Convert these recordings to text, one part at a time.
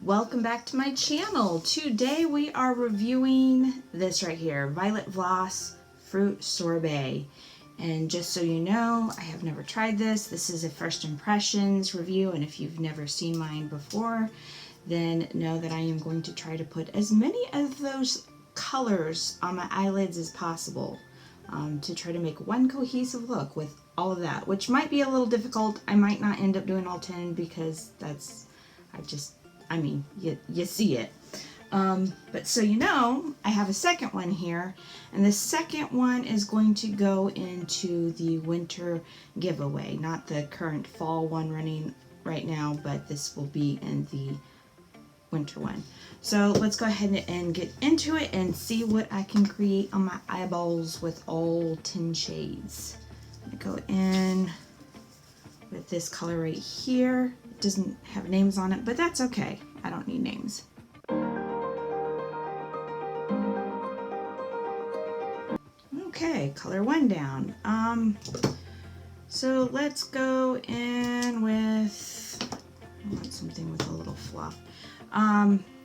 Welcome back to my channel. Today we are reviewing this right here, Violet Voss Fruit Sorbet. And just so you know, I have never tried this. This is a first impressions review, and if you've never seen mine before, then know that I am going to try to put as many of those colors on my eyelids as possible to try to make one cohesive look with all of that, which might be a little difficult. I might not end up doing all 10 because that's, I mean, you see it. But so you know, I have a second one here, and the second one is going to go into the winter giveaway, not the current fall one running right now, but this will be in the winter one. So let's go ahead and get into it and see what I can create on my eyeballs with all 10 shades. I'm gonna go in with this color right here. It doesn't have names on it, but that's okay. I don't need names. Okay, color one down. So let's go in with, I want something with a little fluff.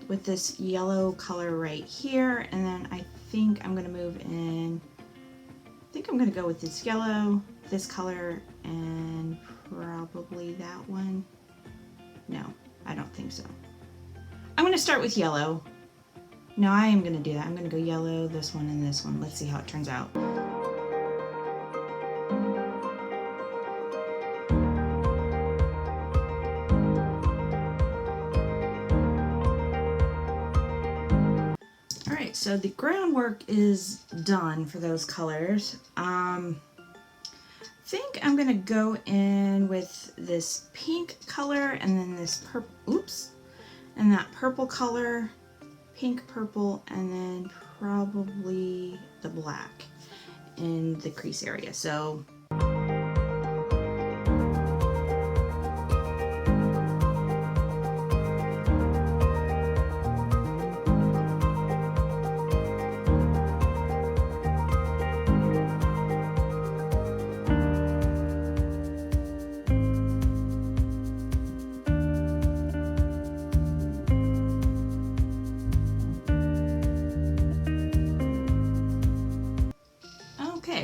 With this yellow color right here, and then I think I'm gonna move in, I think I'm gonna go with this yellow, this color, and probably that one. No, I don't think so. I'm gonna start with yellow. No, I am gonna do that. I'm gonna go yellow, this one, and this one. Let's see how it turns out. Alright, so the groundwork is done for those colors. I think I'm gonna go in with this pink color and then this purple, oops, and that purple color, pink, purple, and then probably the black in the crease area. So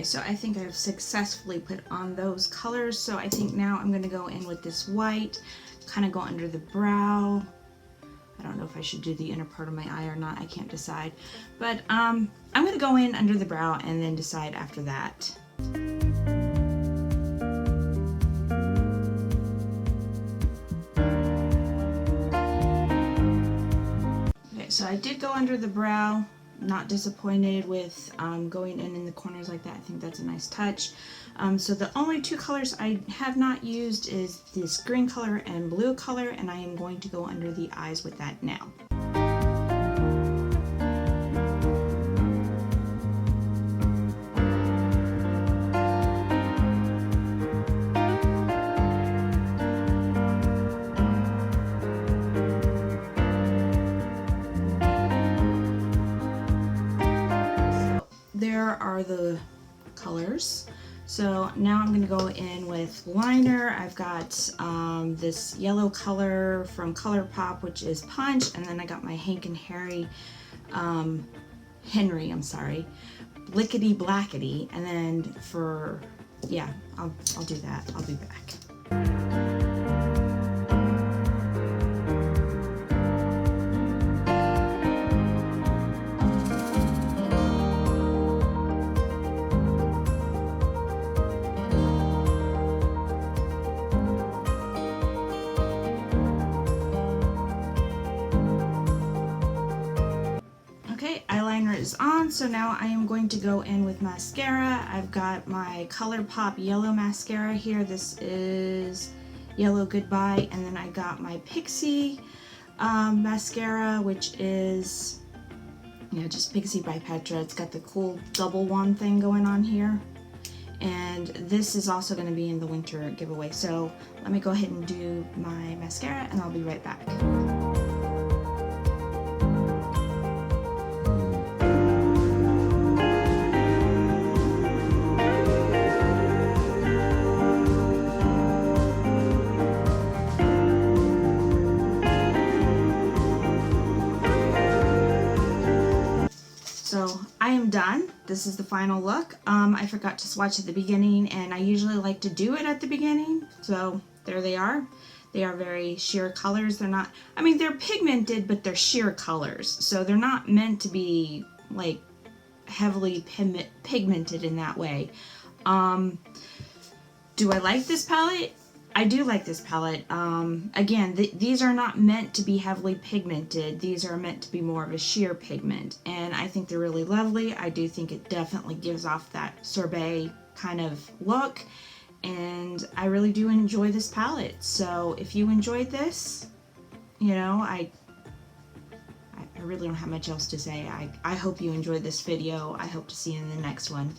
so I think I've successfully put on those colors. So I think now I'm going to go in with this white, kind of go under the brow. I don't know if I should do the inner part of my eye or not. I can't decide. But I'm going to go in under the brow and then decide after that. Okay, so I did go under the brow. Not disappointed with going in the corners like that. I think that's a nice touch. So the only two colors I have not used is this green color and blue color, and I am going to go under the eyes with that now. There are the colors. So now I'm going to go in with liner. I've got this yellow color from ColourPop, which is Punch, and then I got my Hank and Henry, Blickety Blackety, and then for, yeah, I'll do that. I'll be back. Eyeliner is on, so now I am going to go in with mascara. I've got my ColourPop yellow mascara here. This is Yellow Goodbye, and then I got my Pixie mascara, which is, just Pixie by Petra. It's got the cool double wand thing going on here, and this is also going to be in the winter giveaway. So let me go ahead and do my mascara, and I'll be right back. this is the final look. I forgot to swatch at the beginning, and I usually like to do it at the beginning. So there they are. They are very sheer colors. They're not, I mean, they're pigmented, but they're sheer colors. So they're not meant to be like heavily pigmented in that way. Do I like this palette? I do like this palette. Again, these are not meant to be heavily pigmented. These are meant to be more of a sheer pigment. And I think they're really lovely. I do think it definitely gives off that sorbet kind of look. And I really do enjoy this palette. So if you enjoyed this, you know, I really don't have much else to say. I hope you enjoyed this video. I hope to see you in the next one.